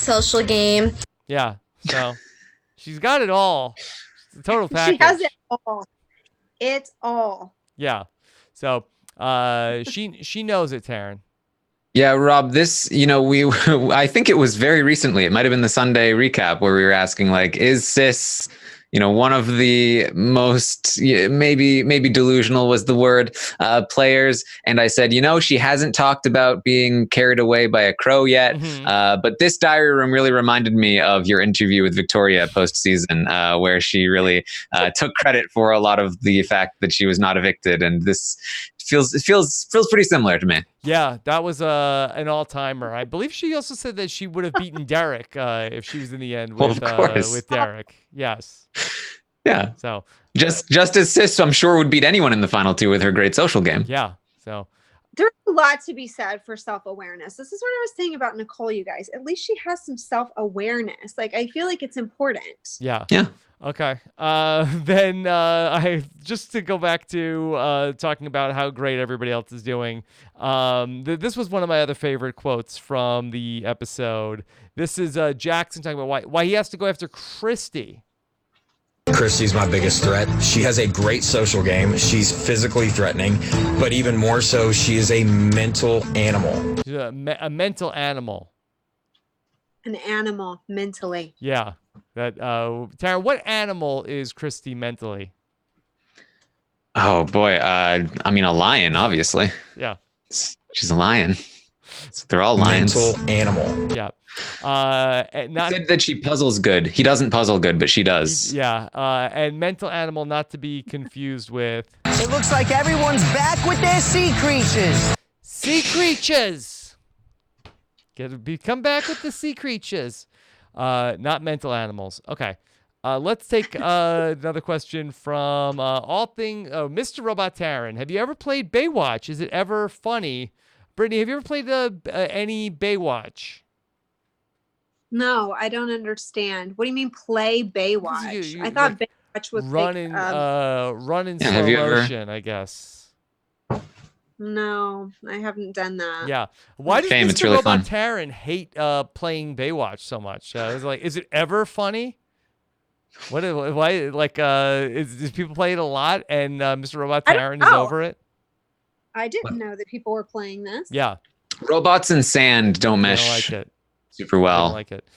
social game. Yeah. So she's got it all. It's a total package. She has it all. It's all. Yeah. So she knows it, Taran. Yeah, Rob, this, I think it was very recently. It might have been the Sunday recap where we were asking, like, is Sis, one of the most, maybe delusional was the word, players. And I said, she hasn't talked about being carried away by a crow yet. Mm-hmm. But this diary room really reminded me of your interview with Victoria post-season, where she really took credit for a lot of the fact that she was not evicted. And this feels pretty similar to me. Yeah, that was an all-timer. I believe she also said that she would have beaten Derek if she was in the end with Derek. Yes. Yeah. So just as Sis, I'm sure, would beat anyone in the final two with her great social game. Yeah. So there's a lot to be said for self-awareness. This is what I was saying about Nicole, you guys. At least she has some self-awareness. Like, I feel like it's important. Yeah. Yeah. Okay. Then I just to go back to talking about how great everybody else is doing. This was one of my other favorite quotes from the episode. This is Jackson talking about why he has to go after Christy. Christy's my biggest threat. She has a great social game. She's physically threatening, but even more so, she is a mental animal. She's a mental animal. An animal mentally. Yeah. That Taran, what animal is Christy mentally? Oh boy, a lion, obviously. Yeah. She's a lion. They're all lions. Mental animal. Yeah. Not said that she puzzles good. He doesn't puzzle good, but she does. Yeah. And mental animal, not to be confused with. It looks like everyone's back with their sea creatures. Sea creatures. Come back with the sea creatures. Not mental animals. Okay. Let's take another question from Mr. Robot Taran. Have you ever played Baywatch? Is it ever funny? Brittany, have you ever played any Baywatch? No, I don't understand. What do you mean play Baywatch? I thought Baywatch was running slow motion, I guess. No, I haven't done that. Yeah. Why does Mr. Really Robot Taran hate playing Baywatch so much? It's like, is it ever funny? Why? Like, does people play it a lot and Mr. Robot Taran is over it? I didn't know that people were playing this. Yeah. Robots and sand don't mesh like it. super well. I don't like it.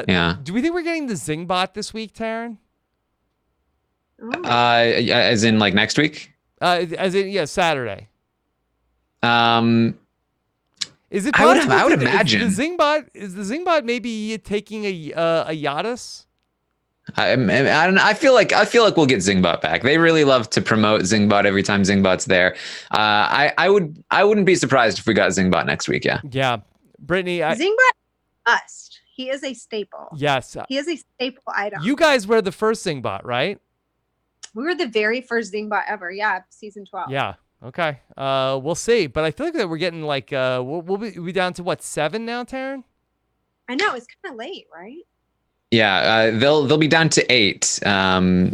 Yeah. Do we think we're getting the Zingbot this week, Taran? Oh. As in like next week? As in Saturday. Is it possible? I would imagine. Is the Zingbot maybe taking a Yaddis? I feel like we'll get Zingbot back. They really love to promote Zingbot every time Zingbot's there. I wouldn't be surprised if we got Zingbot next week. Yeah. Yeah, Brittany. Zingbot must. He is a staple. Yes. He is a staple item. You guys were the first Zingbot, right? We were the very first Zingbot ever. Yeah, season 12. Yeah. Okay. We'll see. But I feel like that we're getting like we'll be down to what, 7 now, Taran? I know, it's kind of late, right? Yeah, they'll be down to 8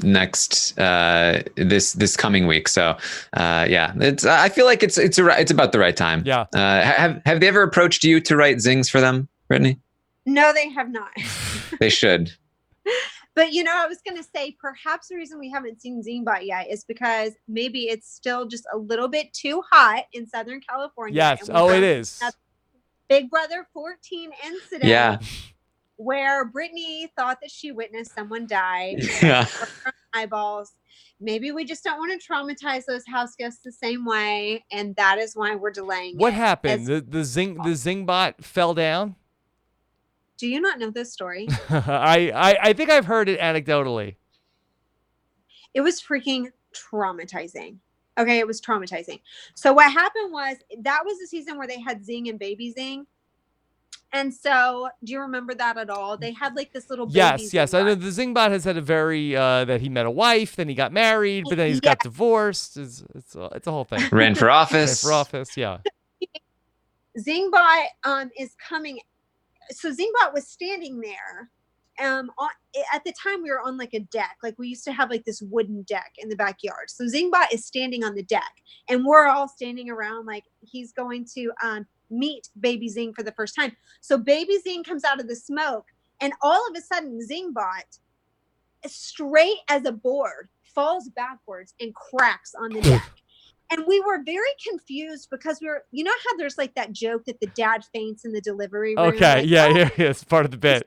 next this coming week. So yeah, I feel like it's about the right time. Yeah. Have they ever approached you to write zings for them, Brittany? No, they have not. They should. But I was gonna say perhaps the reason we haven't seen Zingbot yet is because maybe it's still just a little bit too hot in Southern California. Yes. Oh, it is. Big Brother 14 incident. Yeah. Where Britney thought that she witnessed someone die. Yeah. Eyeballs. Maybe we just don't want to traumatize those house guests the same way, and that is why we're delaying. What happened? The Zingbot fell down? Do you not know this story? I think I've heard it anecdotally. It was freaking traumatizing. Okay, it was traumatizing. So what happened was that was the season where they had Zing and Baby Zing. And so, do you remember that at all? They had like this little baby. Yes. Zingbot. I know the Zingbot has had a very that he met a wife, then he got married, but then he's got divorced. It's a whole thing. Ran for office. Yeah. Zingbot is coming. So Zingbot was standing there. At the time, we were on like a deck. Like we used to have like this wooden deck in the backyard. So Zingbot is standing on the deck, and we're all standing around like he's going to meet baby Zing for the first time. So baby Zing comes out of the smoke, and all of a sudden Zingbot, straight as a board, falls backwards and cracks on the deck. And we were very confused because you know how there's like that joke that the dad faints in the delivery room? Okay, like, yeah, it's part of the bit.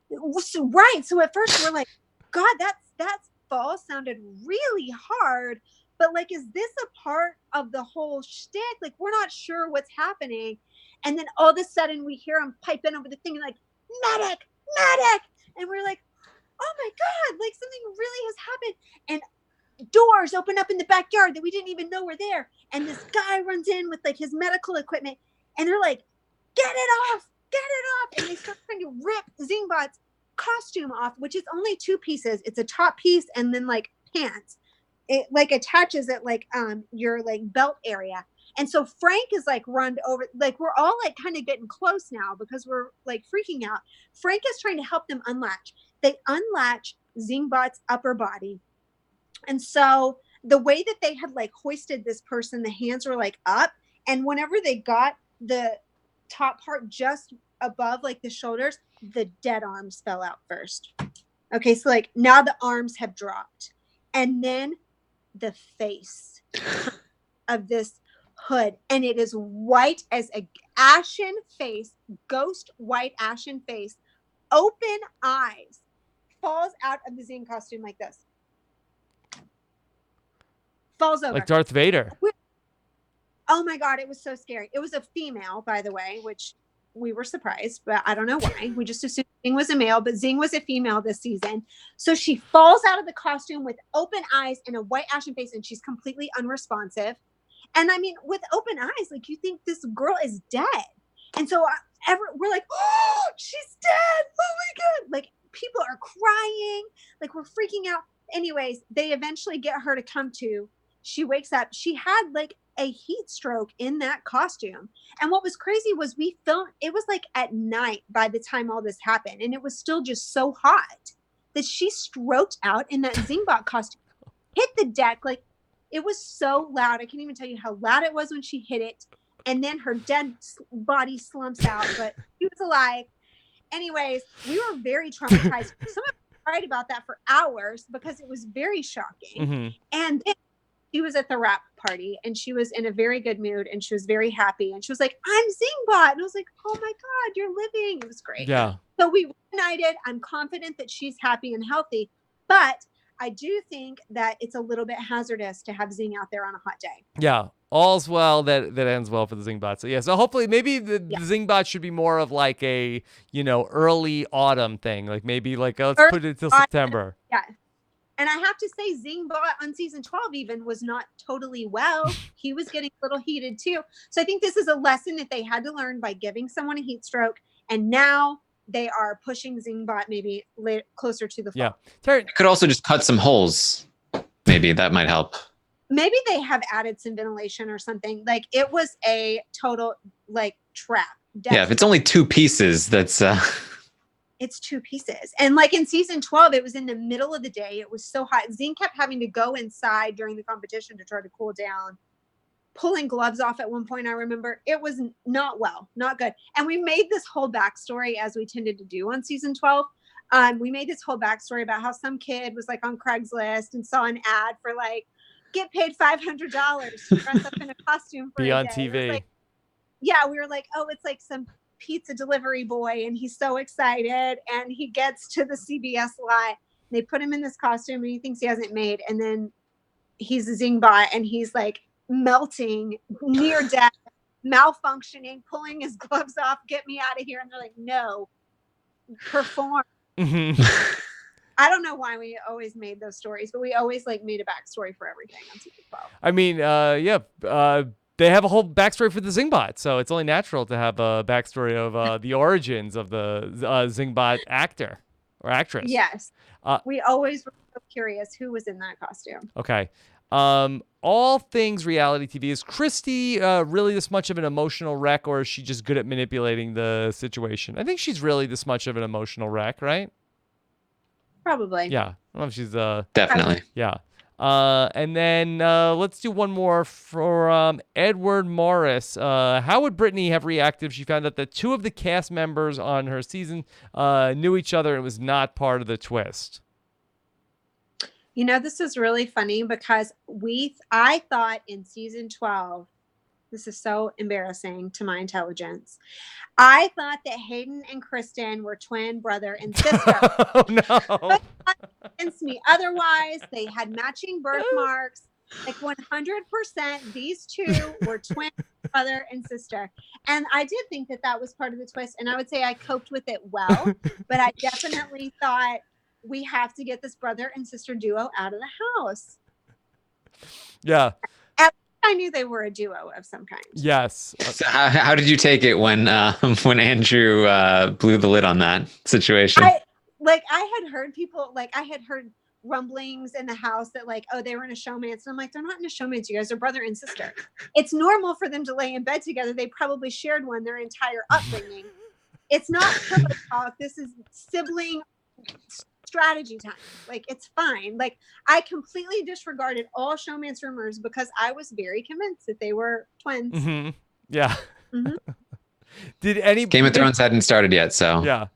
Right. So at first we're like, God, that fall sounded really hard. But like, is this a part of the whole shtick? Like, we're not sure what's happening. And then all of a sudden we hear him pipe in over the thing and like, medic, medic. And we're like, oh my God, like something really has happened. And doors open up in the backyard that we didn't even know were there. And this guy runs in with like his medical equipment and they're like, get it off. And they start trying to rip Zingbot's costume off, which is only 2 pieces. It's a top piece and then like pants. It like attaches at like your like belt area. And so Frank is like run over, like we're all like kind of getting close now because we're like freaking out. Frank is trying to help them unlatch. They unlatch Zingbot's upper body. And so the way that they had like hoisted this person, the hands were like up. And whenever they got the top part just above like the shoulders, the dead arms fell out first. Okay, so like now the arms have dropped. And then the face of this hood, and it is white as a ashen face, ghost white ashen face, open eyes, falls out of the Zing costume like this. Falls over. Like Darth Vader. Oh my God, it was so scary. It was a female, by the way, which we were surprised, but I don't know why. We just assumed Zing was a male, but Zing was a female this season. So she falls out of the costume with open eyes and a white ashen face, and she's completely unresponsive. And I mean, with open eyes, like you think this girl is dead. And so we're like, oh, she's dead. Oh my God. Like people are crying, like we're freaking out. Anyways, they eventually get her to come to. She wakes up. She had like a heat stroke in that costume. And what was crazy was we filmed, it was like at night by the time all this happened. And it was still just so hot that she stroked out in that Zingbot costume, hit the deck. Like it was so loud. I can't even tell you how loud it was when she hit it. And then her dead body slumps out, but she was alive. Anyways, we were very traumatized. Some of us cried about that for hours because it was very shocking. Mm-hmm. And then she was at the RHAP party and she was in a very good mood and she was very happy. And she was like, I'm Zingbot. And I was like, oh my God, you're living. It was great. Yeah. So we reunited. I'm confident that she's happy and healthy, but I do think that it's a little bit hazardous to have Zing out there on a hot day. Yeah. All's well that ends well for the Zingbot. So yeah, so hopefully maybe the Zingbot should be more of like a, early autumn thing. Like maybe like let's put it till September. Yeah. And I have to say, Zingbot on season 12 even was not totally well. He was getting a little heated too. So I think this is a lesson that they had to learn by giving someone a heat stroke. And now they are pushing Zingbot maybe closer to the fall. Yeah. Could also just cut some holes. Maybe that might help. Maybe they have added some ventilation or something. Like it was a total like trap. Yeah, if it's only 2 pieces, that's... It's 2 pieces. And like in season 12, it was in the middle of the day. It was so hot. Zing kept having to go inside during the competition to try to cool down, pulling gloves off at one point. I remember it was not well, not good. And we made this whole backstory as we tended to do on season 12. We made this whole backstory about how some kid was like on Craigslist and saw an ad for like, get paid $500 to dress up in a costume for be a on day. TV. Like, yeah, we were like, oh, it's like some pizza delivery boy and he's so excited and he gets to the CBS lot. They put him in this costume and he thinks he hasn't made, and then he's a Zingbot and he's like melting, near death, malfunctioning, pulling his gloves off, get me out of here. And they're like, no, perform. Mm-hmm. I don't know why we always made those stories, but we always like made a backstory for everything on season 12. I mean, they have a whole backstory for the Zingbot, so it's only natural to have a backstory of the origins of the Zingbot actor or actress. Yes. We always were so curious who was in that costume. Okay. All things reality TV. Is Christy really this much of an emotional wreck, or is she just good at manipulating the situation? I think she's really this much of an emotional wreck, right? Probably. Yeah. I don't know if she's Definitely. yeah. And then let's do one more for Edward Morris. How would Britney have reacted if she found out that 2 of the cast members on her season knew each other and was not part of the twist? You know, this is really funny because I thought in season 12, this is so embarrassing to my intelligence. I thought that Hayden and Kristen were twin brother and sister. Oh, no. Against me. Otherwise, they had matching birthmarks. Like 100%, these 2 were twin brother and sister. And I did think that that was part of the twist. And I would say I coped with it well. But I definitely thought we have to get this brother and sister duo out of the house. Yeah. I knew they were a duo of some kind. Yes. So how did you take it when Andrew blew the lid on that situation? I had heard people, I had heard rumblings in the house that they were in a showmance. And I'm like, they're not in a showmance, you guys are brother and sister. It's normal for them to lay in bed together. They probably shared one their entire upbringing. It's not pillow talk. This is sibling strategy time. It's fine. I completely disregarded all showmance rumors because I was very convinced that they were twins. Mm-hmm. Yeah. Mm-hmm. Did any Game of Thrones hadn't started yet, so yeah.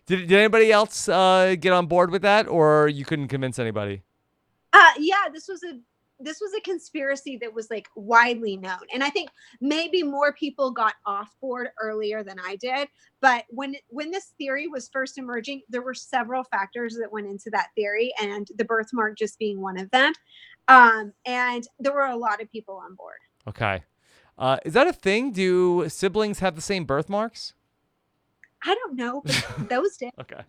Did anybody else get on board with that, or you couldn't convince anybody? Yeah, this was a conspiracy that was widely known, and I think maybe more people got off board earlier than I did. But when this theory was first emerging, there were several factors that went into that theory, and the birthmark just being one of them. And there were a lot of people on board. Okay, is that a thing? Do siblings have the same birthmarks? I don't know, but those did. Okay.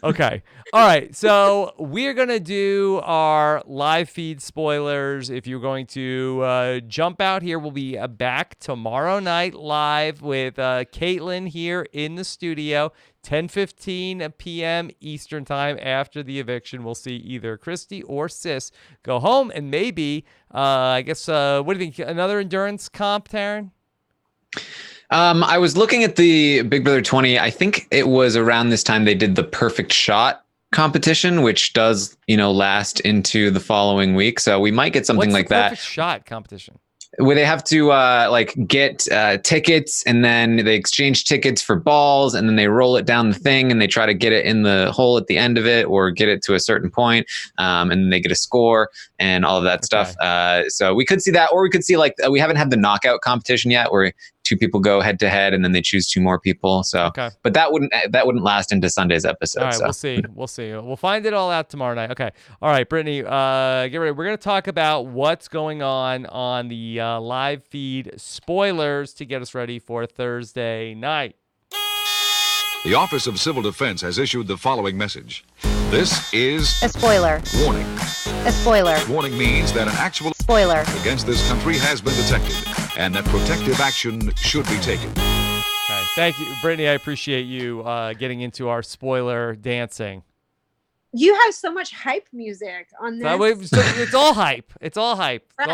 Okay. All right. So we're going to do our live feed spoilers. If you're going to jump out here, we'll be back tomorrow night live with Caitlin here in the studio, 10:15 p.m. Eastern time after the eviction. We'll see either Christy or Sis go home and maybe, I guess, what do you think? Another endurance comp, Taran? I was looking at the Big Brother 20. I think it was around this time they did the perfect shot competition, which does, last into the following week. So we might get something like that. Perfect shot competition? Where they have to get tickets, and then they exchange tickets for balls, and then they roll it down the thing, and they try to get it in the hole at the end of it, or get it to a certain point, and then they get a score and all of that stuff. So we could see that, or we could see we haven't had the knockout competition yet, where 2 people go head to head, and then they choose 2 more people. So, but that wouldn't last into Sunday's episode. All right, so. We'll see. We'll find it all out tomorrow night. Okay. All right, Brittany, get ready. We're going to talk about what's going on the live feed spoilers to get us ready for Thursday night. The Office of Civil Defense has issued the following message. This is a spoiler. Warning. A spoiler. Warning means that an actual spoiler against this country has been detected, and that protective action should be taken. Okay. Thank you, Brittany. I appreciate you getting into our spoiler dancing. You have so much hype music on this. It's all hype. It's all hype. Right.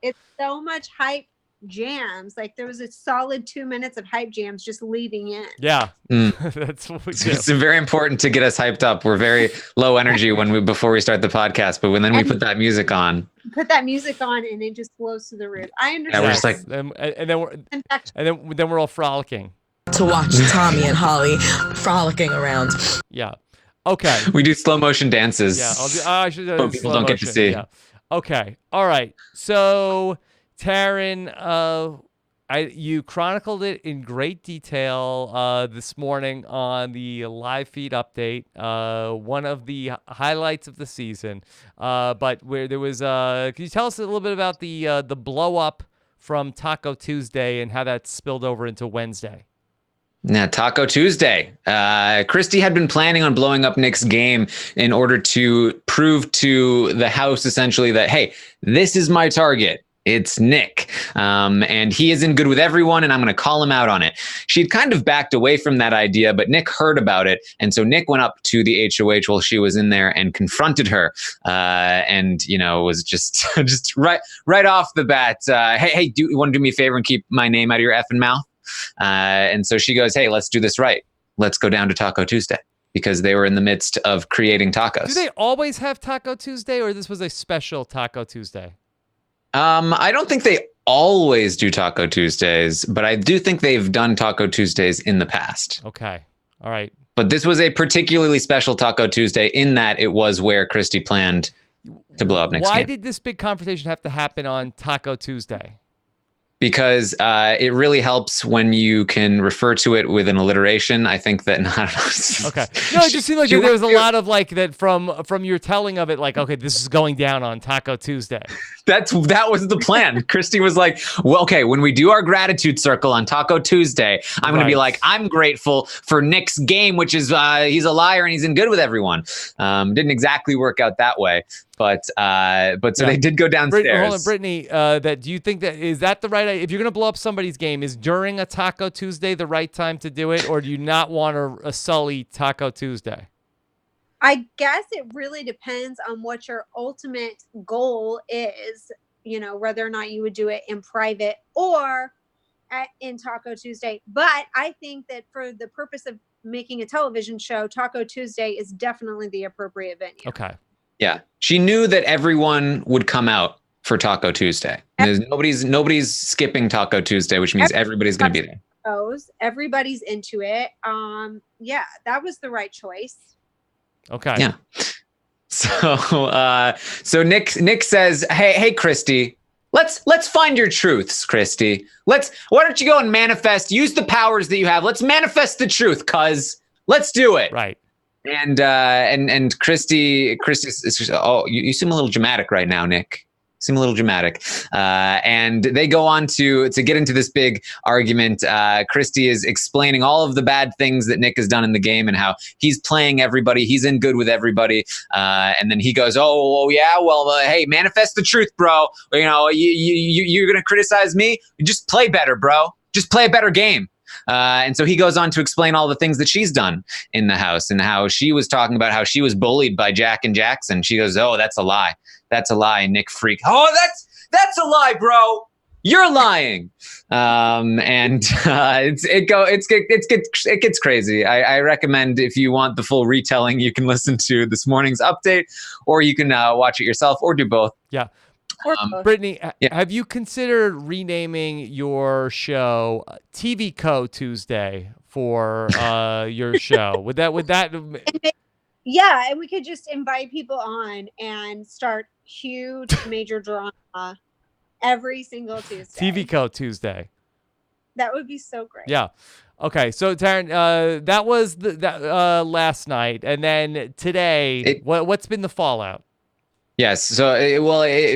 It's so much hype jams. There was a solid 2 minutes of hype jams just leading in. Yeah. That's what we do. It's very important to get us hyped up. We're very low energy before we start the podcast, but we put that music on. Put that music on, and it just flows to the roof. I understand. Yeah, we're just and then we're all frolicking. To watch Tommy and Holly frolicking around. Yeah. Okay. We do slow motion dances. Yeah. I should but people don't get to see. Yeah. Okay. All right. So, Taran, you chronicled it in great detail this morning on the live feed update. One of the highlights of the season. But where there was, can you tell us a little bit about the blow up from Taco Tuesday and how that spilled over into Wednesday? Yeah, Taco Tuesday. Christy had been planning on blowing up Nick's game in order to prove to the house essentially that, hey, this is my target. It's Nick. And he isn't good with everyone, and I'm going to call him out on it. She'd kind of backed away from that idea, but Nick heard about it. And so Nick went up to the HOH while she was in there and confronted her. And, was just right off the bat, hey, do you want to do me a favor and keep my name out of your effing mouth? And so she goes, hey, let's do this right. Let's go down to Taco Tuesday. because they were in the midst of creating tacos. Do they always have Taco Tuesday, or this was a special Taco Tuesday? I don't think they always do Taco Tuesdays, but I do think they've done Taco Tuesdays in the past. Okay. All right. But this was a particularly special Taco Tuesday in that it was where Christy planned to blow up next Why game. did this big confrontation have to happen on Taco Tuesday? Because it really helps when you can refer to it with an alliteration. I think that, I don't know. Okay. No, it just seemed like there was a lot of like that from your telling of it, like, okay, this is going down on Taco Tuesday. That was the plan. Christy was like, well, okay, when we do our gratitude circle on Taco Tuesday, I'm going to be like, I'm grateful for Nick's game, which is he's a liar and he's in good with everyone. Didn't exactly work out that way. But so they did go downstairs. Hold on, Brittany, do you think is that the right idea? If you're going to blow up somebody's game, is during a Taco Tuesday the right time to do it, or do you not want to sully Taco Tuesday? I guess it really depends on what your ultimate goal is, whether or not you would do it in private or in Taco Tuesday. But I think that for the purpose of making a television show, Taco Tuesday is definitely the appropriate venue. Okay. Yeah. She knew that everyone would come out for Taco Tuesday. There's nobody's skipping Taco Tuesday, which means everybody's going to be there. Everybody's into it. Yeah, that was the right choice. Okay. Yeah. So Nick says, "Hey, Christy, let's find your truths, Christy. Why don't you go and manifest? Use the powers that you have. Let's manifest the truth, cuz. Let's do it." Right. And Christy oh, you seem a little dramatic right now, Nick. Seem a little dramatic. And they go on to get into this big argument. Christy is explaining all of the bad things that Nick has done in the game and how he's playing everybody. He's in good with everybody. And then he goes, oh yeah, well, hey, manifest the truth, bro. You're going to criticize me? Just play better, bro. Just play a better game. And so he goes on to explain all the things that she's done in the house and how she was talking about how she was bullied by Jack and Jackson. She goes, oh, that's a lie. That's a lie. Nick freaked. Oh, that's a lie, bro. You're lying. It gets crazy. I recommend if you want the full retelling, you can listen to this morning's update, or you can watch it yourself, or do both. Yeah. Brittany, have you considered renaming your show TV Co Tuesday for your show? Would that? Yeah, and we could just invite people on and start huge major drama every single Tuesday. TV Co Tuesday. That would be so great. Yeah. Okay, so Taran, that was that last night, and then today, what's been the fallout? Yes. So,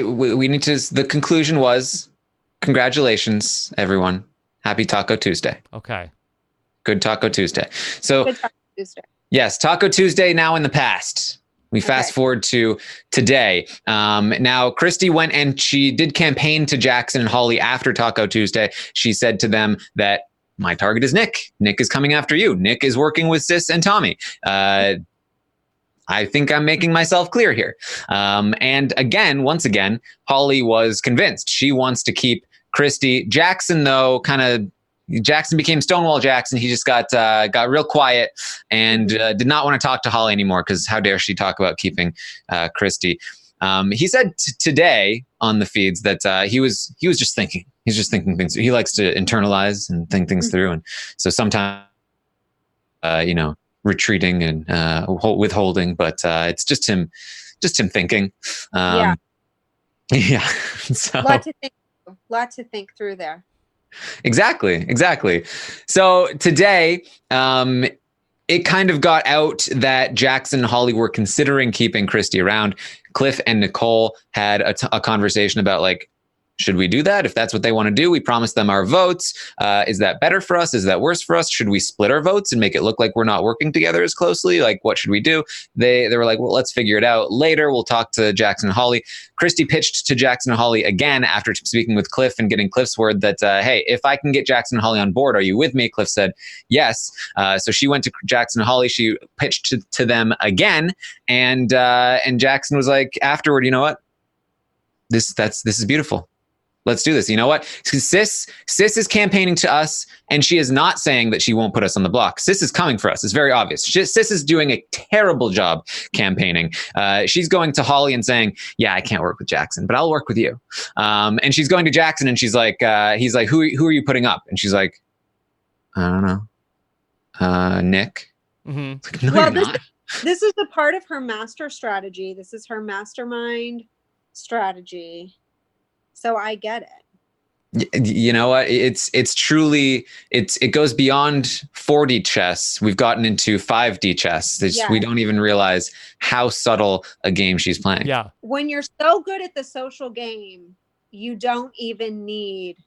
we need to. The conclusion was, congratulations, everyone. Happy Taco Tuesday. Okay. Good Taco Tuesday. So, Good Taco Tuesday. Yes, Taco Tuesday now in the past. We fast forward to today. Now, Christy went and she did campaign to Jackson and Holly after Taco Tuesday. She said to them that my target is Nick. Nick is coming after you. Nick is working with Sis and Tommy. I think I'm making myself clear here. And once again, Holly was convinced. She wants to keep Christy. Jackson, though, Jackson became Stonewall Jackson. He just got real quiet and did not want to talk to Holly anymore because how dare she talk about keeping Christy. He said today on the feeds that he was just thinking. He's just thinking things. He likes to internalize and think things through. And so sometimes, retreating and withholding, but it's just him thinking. Yeah. So, lot to think through there. Exactly. So today, it kind of got out that Jackson and Holly were considering keeping Christy around. Cliff and Nicole had a conversation about like, should we do that? If that's what they want to do, we promised them our votes. Is that better for us? Is that worse for us? Should we split our votes and make it look like we're not working together as closely? Like, what should we do? They were like, well, let's figure it out later. We'll talk to Jackson and Holly. Christy pitched to Jackson and Holly again after speaking with Cliff and getting Cliff's word that, hey, if I can get Jackson and Holly on board, are you with me? Cliff said, yes. So she went to Jackson and Holly. She pitched to them again. And Jackson was like, afterward, you know what? This is beautiful. Let's do this. You know what? Sis is campaigning to us, and she is not saying that she won't put us on the block. Sis is coming for us. It's very obvious. Sis is doing a terrible job campaigning. She's going to Holly and saying, yeah, I can't work with Jackson, but I'll work with you. And she's going to Jackson, and she's like, he's like, who are you putting up? And she's like, I don't know. Nick. Mm-hmm. Like, no, Well, you're not. This is a part of her master strategy. This is her mastermind strategy. So I get it. You know what? It's truly it goes beyond 4D chess. We've gotten into 5D chess. Yes. We don't even realize how subtle a game she's playing. Yeah. When you're so good at the social game, you don't even need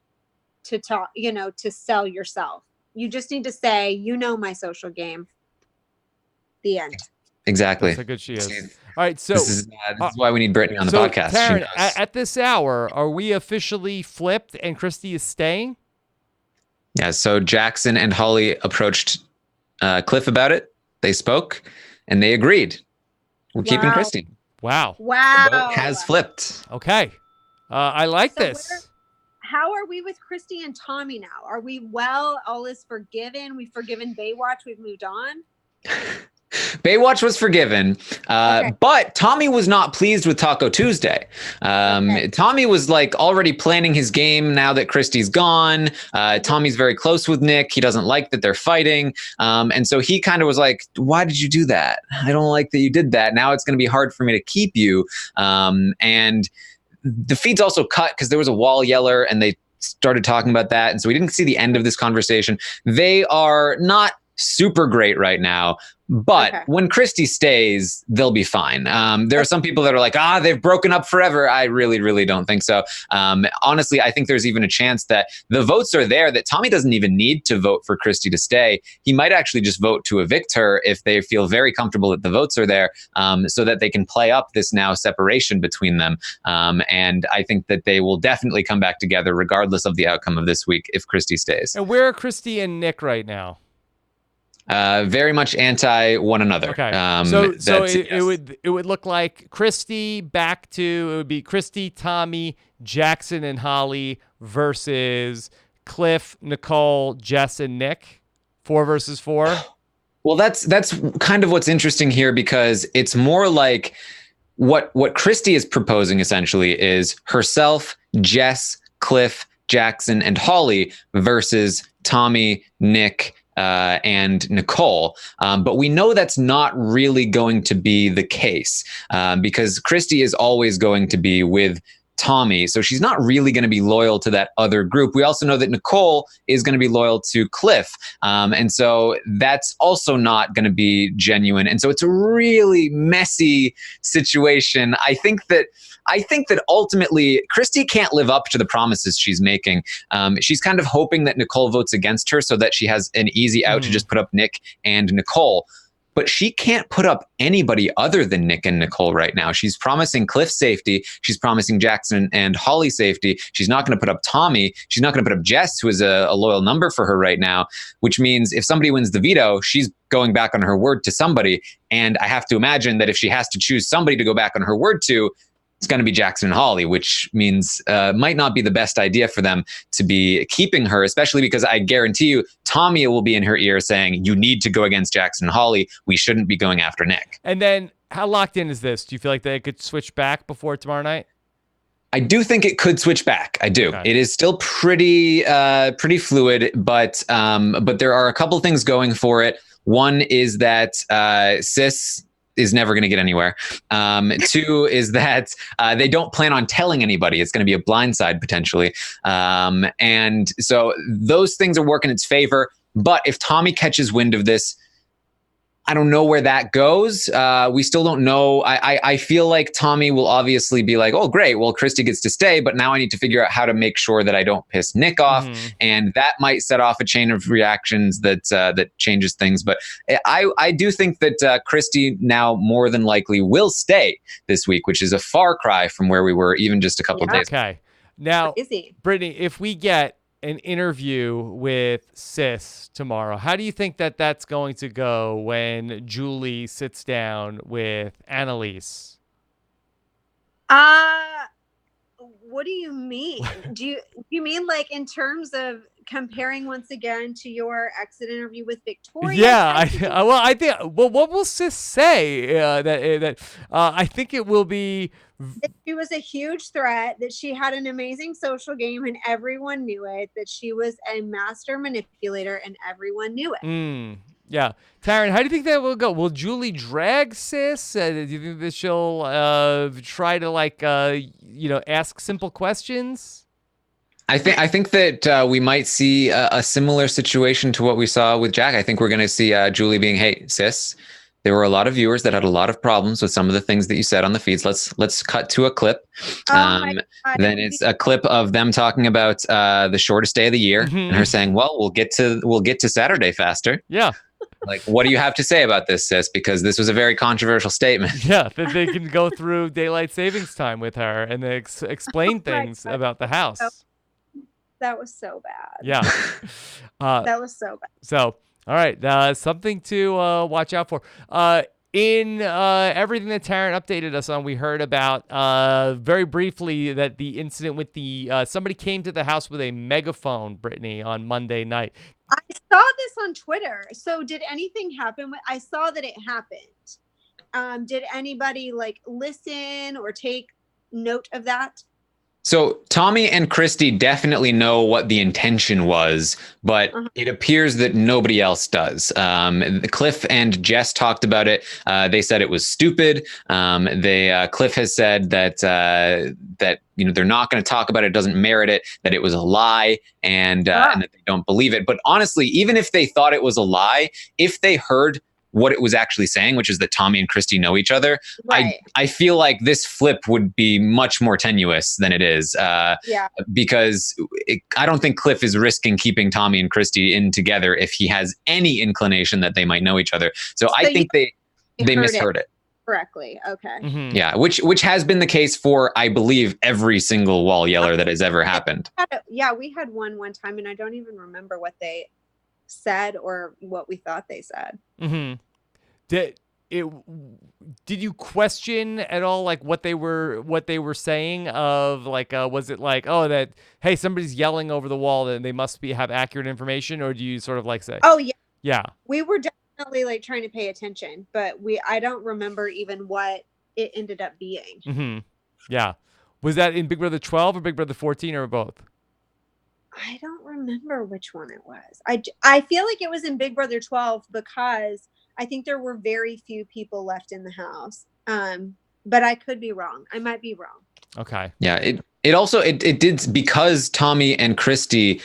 to talk, to sell yourself. You just need to say, my social game. The end. Exactly. That's how good she is. All right, so this is why we need Britney on the podcast. Taran, at this hour, are we officially flipped and Christy is staying? Yeah, so Jackson and Holly approached Cliff about it. They spoke, and they agreed. We're keeping Christy. Wow. Wow. The vote has flipped. Okay. I like So this. How are we with Christy and Tommy now? Are we all is forgiven? We've forgiven Baywatch. We've moved on. Baywatch was forgiven, but Tommy was not pleased with Taco Tuesday. Tommy was like already planning his game now that Christy's gone. Tommy's very close with Nick. He doesn't like that they're fighting. And so he kind of was like, why did you do that? I don't like that you did that. Now it's going to be hard for me to keep you. And the feed's also cut because there was a wall yeller and they started talking about that. And so we didn't see the end of this conversation. They are not super great right now. But when Christy stays, they'll be fine. There are some people that are like, they've broken up forever. I really, really don't think so. Honestly, I think there's even a chance that the votes are there, that Tommy doesn't even need to vote for Christy to stay. He might actually just vote to evict her if they feel very comfortable that the votes are there, so that they can play up this now separation between them. And I think that they will definitely come back together regardless of the outcome of this week if Christy stays. And where are Christy and Nick right now? Very much anti one another. Okay. So it would look like Christy it would be Christy, Tommy, Jackson, and Holly versus Cliff, Nicole, Jess, and Nick. 4 versus 4. Well, that's kind of what's interesting here, because it's more like what Christy is proposing essentially is herself, Jess, Cliff, Jackson, and Holly versus Tommy, Nick, and Nicole. But we know that's not really going to be the case, because Christy is always going to be with Tommy. So she's not really going to be loyal to that other group. We also know that Nicole is going to be loyal to Cliff. And so that's also not going to be genuine. And so it's a really messy situation. I think that ultimately Christy can't live up to the promises she's making. She's kind of hoping that Nicole votes against her so that she has an easy out to just put up Nick and Nicole. But she can't put up anybody other than Nick and Nicole right now. She's promising Cliff safety. She's promising Jackson and Holly safety. She's not going to put up Tommy. She's not going to put up Jess, who is a loyal number for her right now, which means if somebody wins the veto, she's going back on her word to somebody. And I have to imagine that if she has to choose somebody to go back on her word to, it's going to be Jackson and Holly, which means might not be the best idea for them to be keeping her, especially because I guarantee you Tommy will be in her ear saying, you need to go against Jackson and Holly. We shouldn't be going after Nick. And then how locked in is this? Do you feel like they could switch back before tomorrow night? I do think it could switch back. I do. Okay. It is still pretty fluid, but there are a couple things going for it. One is that Sis is never going to get anywhere. 2 is that they don't plan on telling anybody. It's going to be a blindside potentially. And so those things are working in its favor. But if Tommy catches wind of this, I don't know where that goes. We still don't know. I feel like Tommy will obviously be like, oh, great. Well, Christy gets to stay, but now I need to figure out how to make sure that I don't piss Nick off. And that might set off a chain of reactions that changes things. But I do think that Christy now more than likely will stay this week, which is a far cry from where we were even just a couple of days. Okay. Now, Is he? Brittany, if we get an interview with Sis tomorrow, how do you think that that's going to go when Julie sits down with Annalise? what do you mean? Do you mean like in terms of comparing once again to your exit interview with Victoria? Yeah, I think. Well, what will Sis say? I think it will be. That she was a huge threat, that she had an amazing social game and everyone knew it, that she was a master manipulator and everyone knew it. Yeah. Taran, how do you think that will go? Will Julie drag Sis? Do you think that she'll try to ask simple questions? I think that we might see a similar situation to what we saw with Jack. I think we're going to see Julie being, "Hey, sis, there were a lot of viewers that had a lot of problems with some of the things that you said on the feeds. Let's cut to a clip. Then it's a clip of them talking about the shortest day of the year, and her saying, "Well, we'll get to Saturday faster." Yeah. Like, what do you have to say about this, sis? Because this was a very controversial statement. Yeah, that they can go through daylight savings time with her and they explain things about the house. That was so bad. Yeah. That was so bad. So, all right, something to watch out for. In everything that Taran updated us on, we heard about very briefly that the incident with somebody came to the house with a megaphone, Britney, on Monday night. I saw this on Twitter. So did anything happen? I saw that it happened. Did anybody listen or take note of that? So Tommy and Christy definitely know what the intention was, but it appears that nobody else does. Cliff and Jess talked about it. They said it was stupid. Cliff has said that they're not going to talk about it. It doesn't merit it. That it was a lie, and that they don't believe it. But honestly, even if they thought it was a lie, if they heard what it was actually saying, which is that Tommy and Christy know each other, right, I feel like this flip would be much more tenuous than it is. Because I don't think Cliff is risking keeping Tommy and Christy in together if he has any inclination that they might know each other. So I think they misheard it. Correctly. Okay. Yeah, which has been the case for, I believe, every single wall yeller that has ever happened. Yeah, we had one time, and I don't even remember what they said or what we thought they said. Did you question at all what they were saying of was it that, hey, somebody's yelling over the wall and they must have accurate information, or do you sort of say, oh yeah, we were definitely trying to pay attention, but I don't remember even what it ended up being. Yeah, was that in Big Brother 12 or Big Brother 14 or both? I don't remember which one it was. I feel like it was in Big Brother 12 because I think there were very few people left in the house. But I could be wrong. I might be wrong. Okay. Yeah. It also did, because Tommy and Christy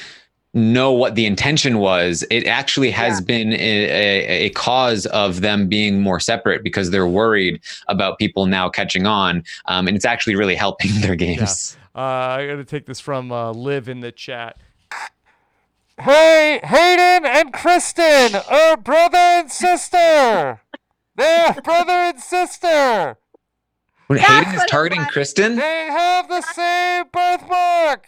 know what the intention was. It actually has been a cause of them being more separate because they're worried about people now catching on. And it's actually really helping their games. Yeah. I got to take this from Liv in the chat. Hey, Hayden and Kristen are brother and sister. They're brother and sister. When Hayden is targeting Kristen? They have the same birthmark.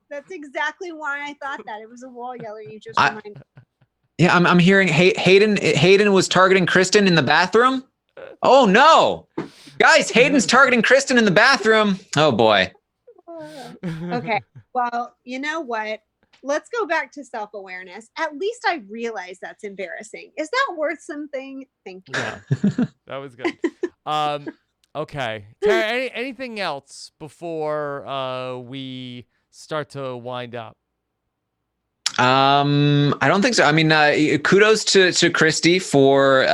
That's exactly why I thought that. It was a wall yeller. You just reminded me. Yeah, I'm hearing Hayden was targeting Kristen in the bathroom. Oh no, guys, Hayden's targeting Kristen in the bathroom. Oh boy. Okay, well, you know what? Let's go back to self-awareness. At least I realize that's embarrassing. Is that worth something? Thank you. Yeah, that was good. Okay, Tara, anything else before we start to wind up? I don't think so. I mean, kudos to Christy for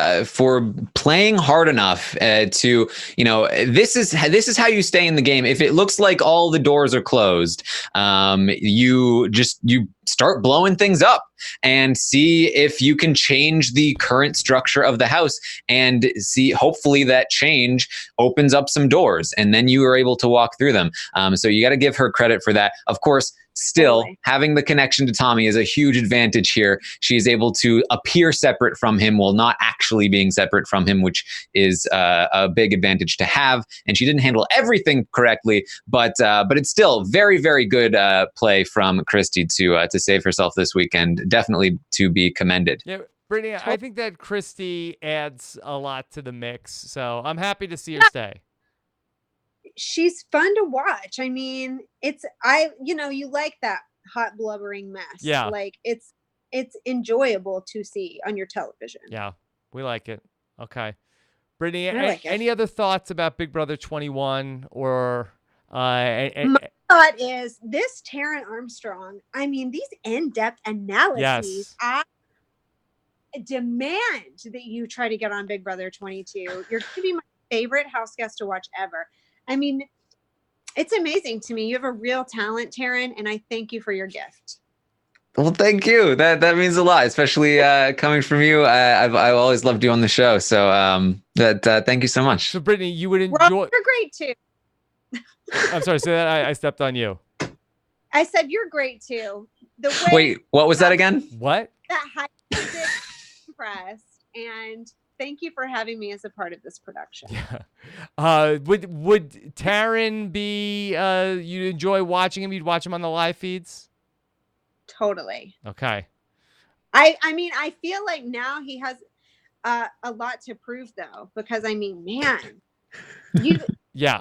playing hard enough to, this is how you stay in the game. If it looks like all the doors are closed, you start blowing things up and see if you can change the current structure of the house, and see, hopefully that change opens up some doors and then you are able to walk through them. So you got to give her credit for that. Of course, still, having the connection to Tommy is a huge advantage here. She's able to appear separate from him while not actually being separate from him, which is a big advantage to have. And she didn't handle everything correctly, but it's still very, very good play from Christy to save herself this weekend. Definitely to be commended. Yeah, Brittany, I think that Christy adds a lot to the mix, so I'm happy to see her stay. she's fun to watch. I mean, you like that hot blubbering mess. Yeah. Like it's enjoyable to see on your television. Yeah, we like it. Okay. Brittany, I like it. any other thoughts about Big Brother 21 or My thought is this Taran Armstrong. I mean, these in-depth analyses. Yes. I demand that you try to get on Big Brother 22. You're going to be my favorite house guest to watch ever. I mean, it's amazing to me. You have a real talent, Taran, and I thank you for your gift. Well, thank you. That means a lot, especially coming from you. I've always loved you on the show. So thank you so much. So, Brittany, you would Rob, enjoy. you're great too. I'm sorry, say that I stepped on you. I said you're great too. The way Wait, what was that again? What? that high impressed, and thank you for having me as a part of this production. Yeah. Would Taran be? You enjoy watching him? You'd watch him on the live feeds? Totally. Okay. I mean, I feel like now he has a lot to prove, though, because I mean, man,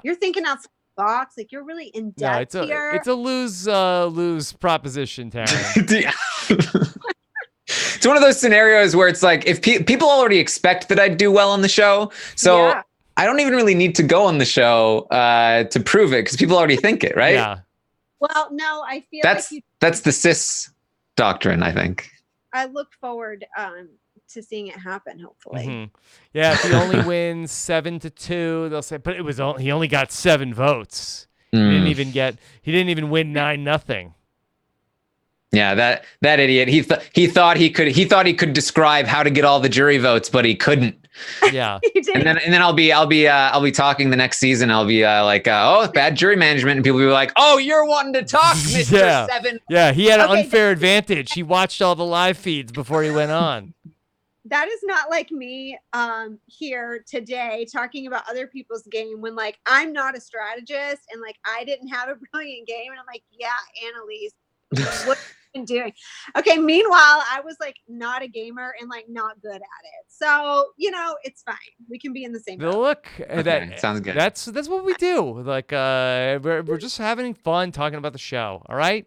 you're thinking outside the box, like you're really in depth here. It's a lose proposition, Taran. It's one of those scenarios where it's like if people already expect that I'd do well on the show, so Yeah. I don't even really need to go on the show to prove it because people already think it, right? Yeah. Well, no, I feel that's the cis doctrine, I think. I look forward to seeing it happen. Hopefully. Mm-hmm. Yeah. If he only wins 7-2, they'll say, but he only got 7 votes. He didn't even win 9-0. Yeah, that idiot. He thought he could describe how to get all the jury votes, but he couldn't. Yeah. and then I'll be talking the next season. I'll be like, bad jury management, and people will be like, oh, you're wanting to talk, Mr. Yeah. 7. Yeah, he had an unfair advantage. He watched all the live feeds before he went on. That is not like me here today talking about other people's game when like I'm not a strategist and like I didn't have a brilliant game and I'm like, yeah, Annalise, what have you been doing? Okay, meanwhile, I was like not a gamer and like not good at it. So, it's fine. We can be in the same boat. Look, Okay, sounds good. That's what we do. Like we're just having fun talking about the show, all right?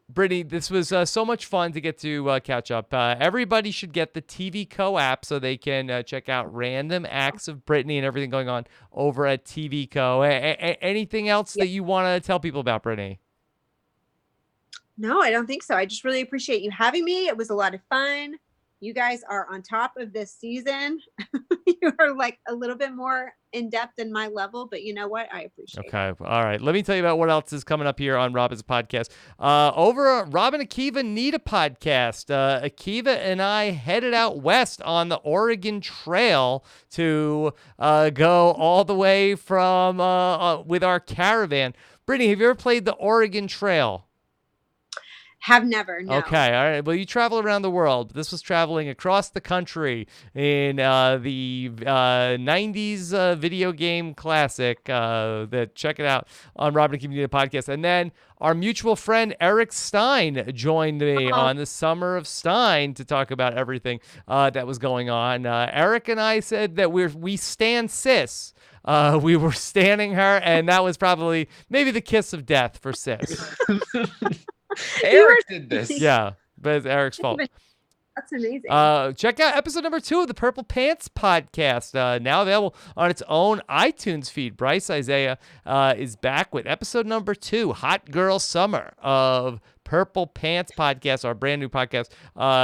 Brittany, this was so much fun to get to catch up. Everybody should get the TV Co app so they can check out random acts of Brittany and everything going on over at TV Co. Anything else that you want to tell people about Brittany? No, I don't think so. I just really appreciate you having me. It was a lot of fun. You guys are on top of this season. You are like a little bit more in depth than my level, but you know what? I appreciate it. Okay. All right. Let me tell you about what else is coming up here on Robin's podcast. Over Rob and Akiva need a podcast. Akiva and I headed out west on the Oregon Trail to go all the way from with our caravan. Brittany, have you ever played the Oregon Trail? Have never, no. Okay, all right. Well, you travel around the world. This was traveling across the country in the 90s video game classic. Check it out on Robin and Community Podcast. And then our mutual friend Eric Stein joined me on the Summer of Stein to talk about everything that was going on. Eric and I said that we stand cis. We were standing her, and that was probably maybe the kiss of death for cis. Eric did this. Yeah, but it's Eric's fault. That's amazing. Check out episode number 2 of the Purple Pants podcast, now available on its own iTunes feed. Bryce Isaiah is back with episode number 2, Hot Girl Summer of Purple Pants podcast, our brand new podcast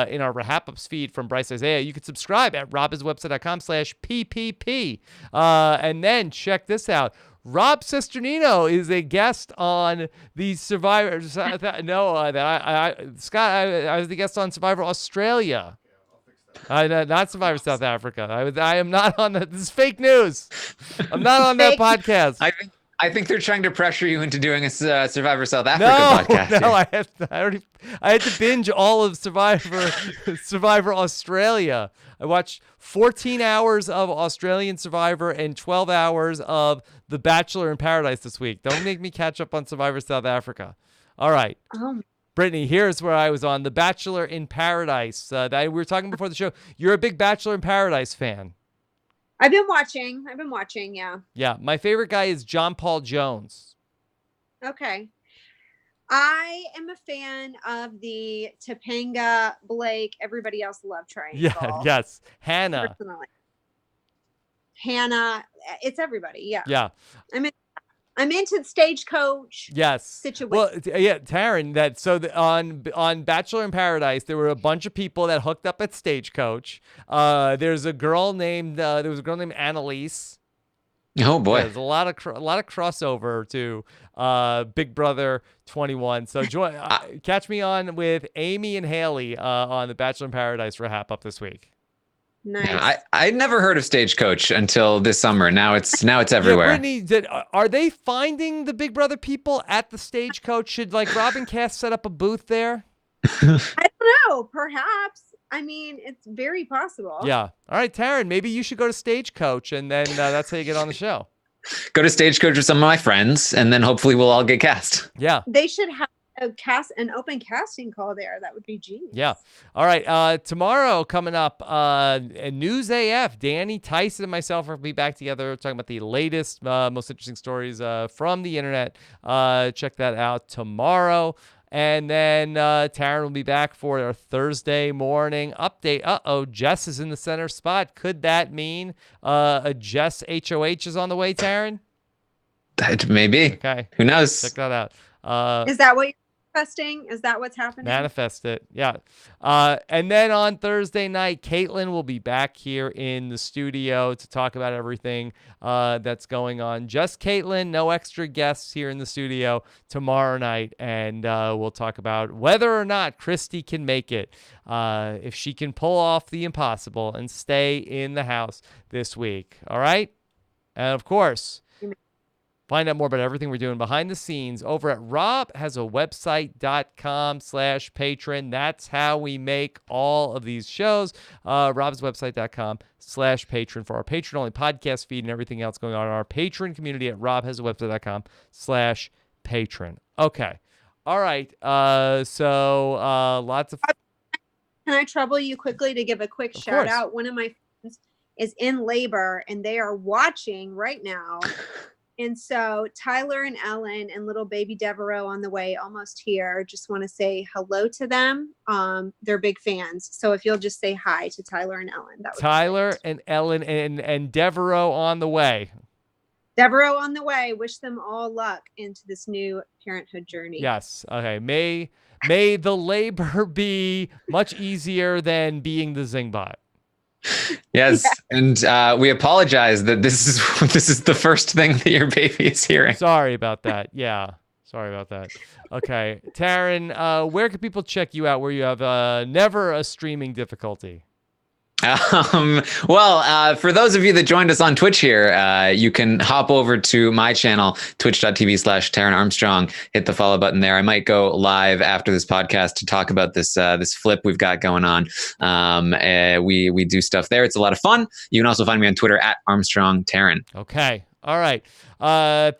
in our RHAP Ups feed from Bryce Isaiah. You can subscribe at robhaswebsite.com/PPP. And then check this out. Rob Cesternino is a guest on the Survivor. Scott, I was the guest on Survivor Australia. Not Survivor South Africa. I am not on that. This is fake news. I'm not on that podcast. I think they're trying to pressure you into doing a Survivor South Africa podcast. No, I had to binge all of Survivor Australia. I watched 14 hours of Australian Survivor and 12 hours of The Bachelor in Paradise this week. Don't make me catch up on Survivor South Africa. All right. Brittany, here's where I was on The Bachelor in Paradise. We were talking before the show. You're a big Bachelor in Paradise fan. I've been watching. Yeah. Yeah, my favorite guy is John Paul Jones. Okay. I am a fan of the Topanga, Blake, everybody else love triangle. Yeah, yes. Hannah. Personally. Hannah, it's everybody. Yeah. Yeah. I'm into the stagecoach. Yes. Situation. Well, yeah, Taran. On Bachelor in Paradise, there were a bunch of people that hooked up at Stagecoach. There's a girl named Annalise. Oh boy. Yeah, there's a lot of crossover to Big Brother 21. So catch me on with Amy and Haley on the Bachelor in Paradise wrap up this week. Nice. Yeah, I'd never heard of Stagecoach until this summer. Now it's everywhere. Yeah, Brittany, are they finding the Big Brother people at the Stagecoach? Should like Robin Cass set up a booth there? I don't know. Perhaps. I mean, it's very possible. Yeah. All right, Taran, maybe you should go to Stagecoach, and then that's how you get on the show. Go to Stagecoach with some of my friends, and then hopefully we'll all get cast. Yeah. They should have an open casting call there. That would be genius. Yeah. All right. Tomorrow coming up, News AF. Danny, Tyson, and myself will be back together talking about the latest, most interesting stories from the internet. Check that out tomorrow. And then Taran will be back for our Thursday morning update. Jess is in the center spot. Could that mean a Jess HOH is on the way, Taran? That may be. Okay. Who knows? Check that out. Is that what you're manifesting? Is that what's happening? Manifest it. Yeah. And then on Thursday night, Caitlin will be back here in the studio to talk about everything that's going on. Just Caitlin, no extra guests here in the studio tomorrow night. And we'll talk about whether or not Christy can make it, if she can pull off the impossible and stay in the house this week. All right. And of course, find out more about everything we're doing behind the scenes over at robhasawebsite.com/patron. That's how we make all of these shows. robhasawebsite.com/patron for our patron-only podcast feed and everything else going on in our patron community at robhasawebsite.com/patron. Okay. All right. So lots of... Can I trouble you quickly to give a quick Of shout course. out? One of my friends is in labor and they are watching right now. And so Tyler and Ellen and little baby Devereaux on the way, almost here. Just want to say hello to them. They're big fans. So if you'll just say hi to Tyler and Ellen. That would Tyler and Ellen and Devereaux on the way. Devereaux on the way. Wish them all luck into this new parenthood journey. Yes. Okay. May the labor be much easier than being the Zingbot. Yes, and we apologize that this is the first thing that your baby is hearing. Sorry about that. Yeah. Sorry about that. Okay. Taran, where can people check you out where you have never a streaming difficulty? Well, for those of you that joined us on Twitch here, you can hop over to my channel, twitch.tv/Taran Armstrong, hit the follow button there. I might go live after this podcast to talk about this flip we've got going on. We do stuff there. It's a lot of fun. You can also find me on Twitter at ArmstrongTaran. Okay. All right.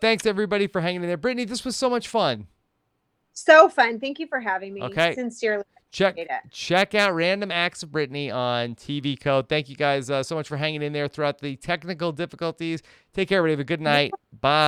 Thanks everybody for hanging in there. Brittany, this was so much fun. So fun. Thank you for having me. Okay. Sincerely. Check out Random Acts of Brittany on TV Code. Thank you guys so much for hanging in there throughout the technical difficulties. Take care, everybody. Have a good night. Bye.